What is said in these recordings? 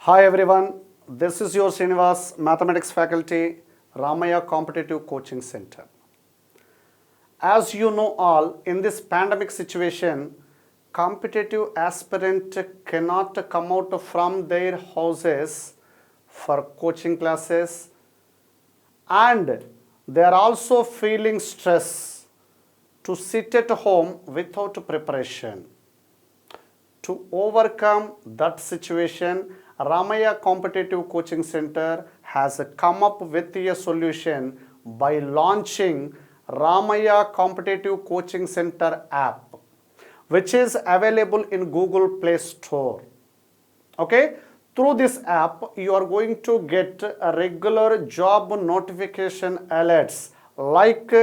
Hi everyone, this is your Srinivas, Mathematics faculty, Ramaya Competitive Coaching Center. As you know all, in this pandemic situation, competitive aspirant cannot come out from their houses for coaching classes, and they are also feeling stress to sit at home without preparation. To overcome that situation, Ramaya Competitive Coaching Center has come up with a solution by launching Ramaya Competitive Coaching Center app, which is available in Google Play Store. Okay, through this app you are going to get a regular job notification alerts like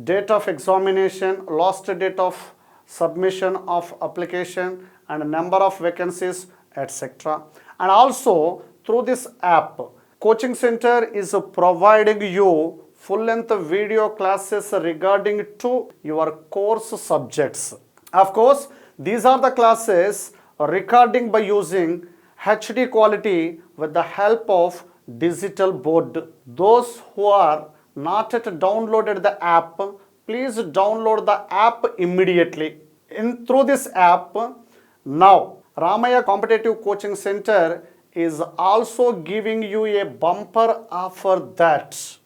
date of examination, last date of submission of application, and number of vacancies, etc. And also through this app, coaching center is providing you full-length video classes regarding to your course subjects. Of course, these are the classes recording by using HD quality with the help of digital board. Those who are not yet downloaded the app, please download the app immediately. Through this app, now Ramaya Competitive Coaching Center is also giving you a bumper offer that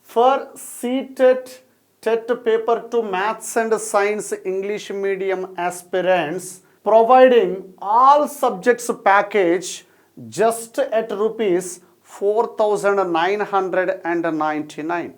for CTET, TET paper 2 Maths and Science English medium aspirants, providing all subjects package just at rupees 4,999.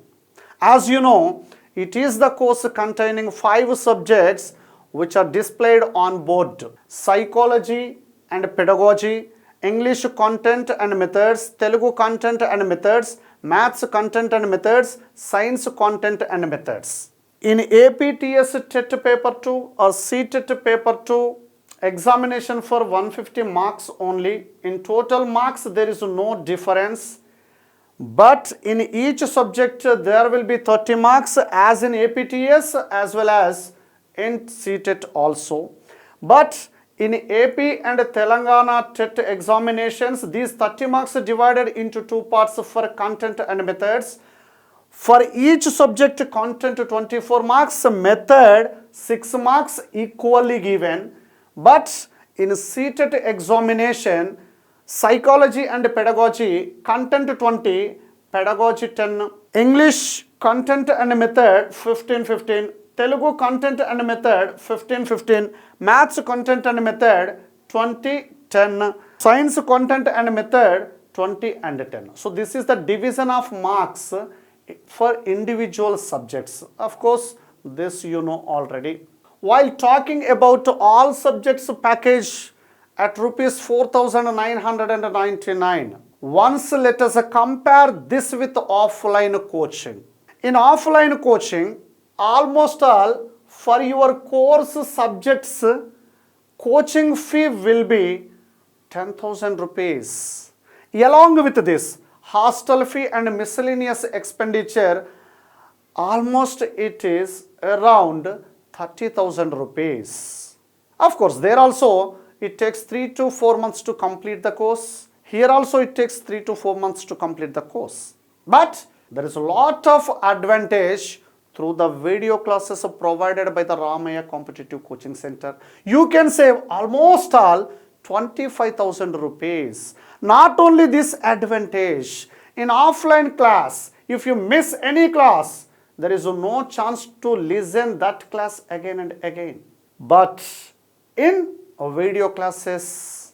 As you know, it is the course containing 5 subjects which are displayed on board: psychology and pedagogy, English content and methods, Telugu content and methods, maths content and methods, science content and methods. In APTS TET paper 2 or CTET paper 2, examination for 150 marks only. In total marks there is no difference, but in each subject there will be 30 marks as in APTS as well as in CTET also. But in AP and Telangana TET examinations, these 30 marks are divided into 2 parts for content and methods. For each subject content 24 marks, method 6 marks equally given. But in CTET examination, psychology and pedagogy, content 20, pedagogy 10, English content and method 15-15, Telugu content and method 15-15, maths content and method 20-10, science content and method 20 and 10. So this is the division of marks for individual subjects. Of course, this you know already. While talking about all subjects package at rupees 4,999, once let us compare this with offline coaching. In offline coaching, almost all for your course subjects, coaching fee will be 10,000 rupees. Along with this, hostel fee and miscellaneous expenditure, almost it is around 30,000 rupees. Of course, there also it takes 3 to 4 months to complete the course. Here also it takes 3 to 4 months to complete the course. But there is a lot of advantage through the video classes provided by the Ramaya Competitive Coaching Center. You can save almost all 25,000 rupees. Not only this advantage, in offline class, if you miss any class, there is no chance to listen that class again and again. But in video classes,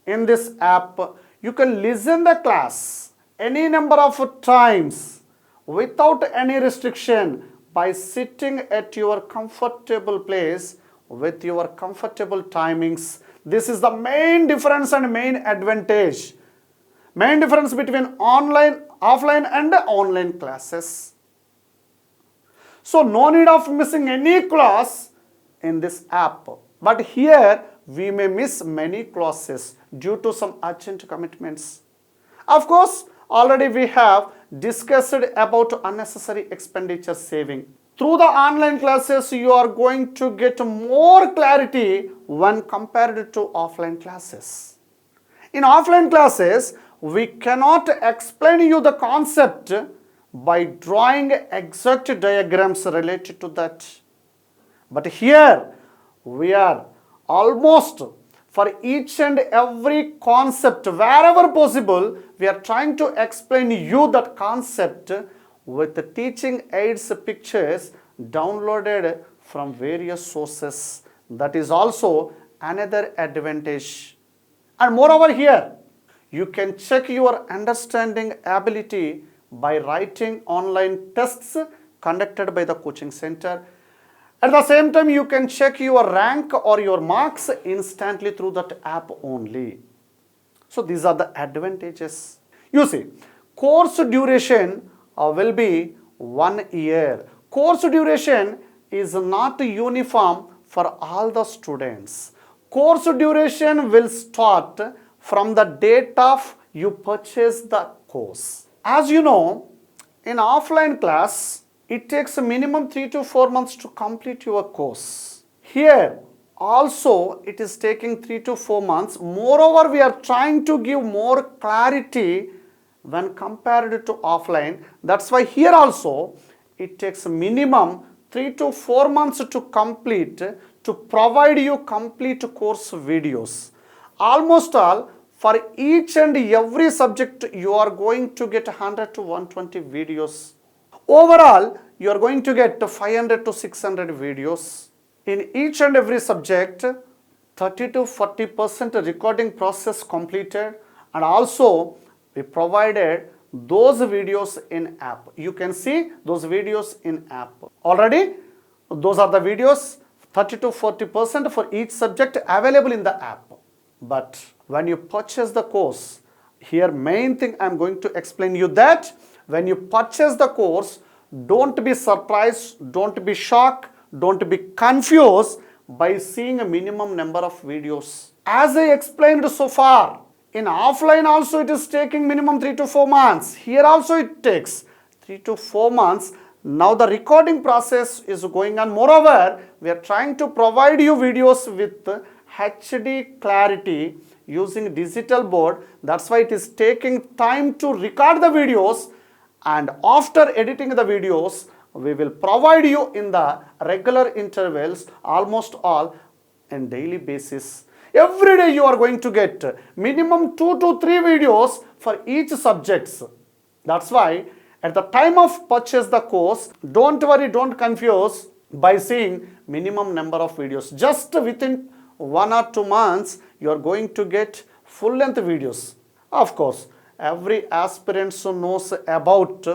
in this app, you can listen the class any number of times without any restriction by sitting at your comfortable place with your comfortable timings. This is the main difference and main advantage. Main difference between offline and online classes. So no need of missing any class in this app. But here we may miss many classes due to some urgent commitments. Of course, already we have discussed about unnecessary expenditure saving. Through the online classes, you are going to get more clarity when compared to offline classes. In offline classes, we cannot explain you the concept by drawing exact diagrams related to that. But here, we are almost for each and every concept, wherever possible, we are trying to explain you that concept with the teaching aids pictures downloaded from various sources. That is also another advantage. And moreover here, you can check your understanding ability by writing online tests conducted by the coaching center. At the same time, you can check your rank or your marks instantly through that app only. So these are the advantages. You see, course duration will be 1 year. Course duration is not uniform for all the students. Course duration will start from the date of you purchase the course. As you know, in offline class, it takes a minimum 3 to 4 months to complete your course. Here also it is taking 3 to 4 months. Moreover, we are trying to give more clarity when compared to offline. That's why here also it takes a minimum 3 to 4 months to complete, to provide you complete course videos. Almost all, for each and every subject you are going to get 100 to 120 videos. Overall, you are going to get 500 to 600 videos. In each and every subject, 30 to 40% recording process completed, and also we provided those videos in app. You can see those videos in app. Already, those are the videos, 30 to 40% for each subject available in the app. But when you purchase the course, here main thing I am going to explain you that when you purchase the course, don't be surprised, don't be shocked, don't be confused by seeing a minimum number of videos. As I explained so far, in offline also it is taking minimum 3 to 4 months. Here also it takes 3 to 4 months. Now the recording process is going on. Moreover, we are trying to provide you videos with HD clarity using digital board. That's why it is taking time to record the videos, and after editing the videos, we will provide you in the regular intervals, almost all in daily basis. Every day you are going to get minimum 2 to 3 videos for each subjects. That's why at the time of purchase the course, don't worry, don't confuse by seeing minimum number of videos. Just within 1 or 2 months, you are going to get full length videos. Of course, every aspirant knows about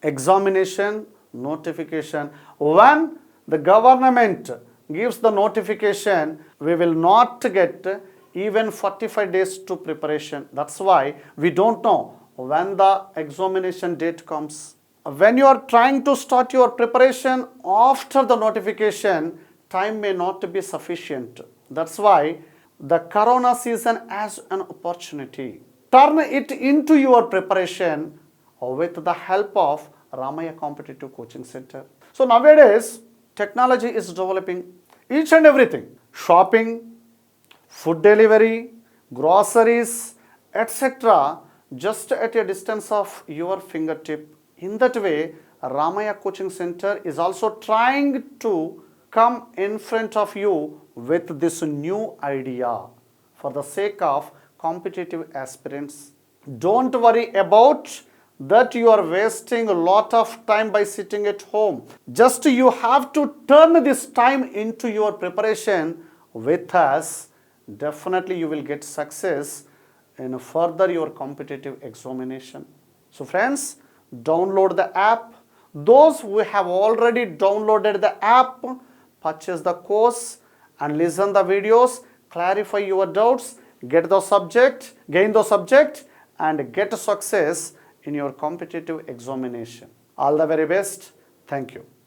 examination notification. When the government gives the notification, we will not get even 45 days to preparation. That's why we don't know when the examination date comes. When you are trying to start your preparation after the notification, time may not be sufficient. That's why the corona season as an opportunity. Turn it into your preparation with the help of Ramaya Competitive Coaching Center. So nowadays, technology is developing each and everything. Shopping, food delivery, groceries, etc. just at a distance of your fingertip. In that way, Ramaya Coaching Center is also trying to come in front of you with this new idea for the sake of competitive aspirants. Don't worry about that you are wasting a lot of time by sitting at home. Just you have to turn this time into your preparation with us. Definitely you will get success in further your competitive examination. So friends, download the app. Those who have already downloaded the app, purchase the course and listen the videos, clarify your doubts, get the subject, gain the subject, and get success in your competitive examination. All the very best. Thank you.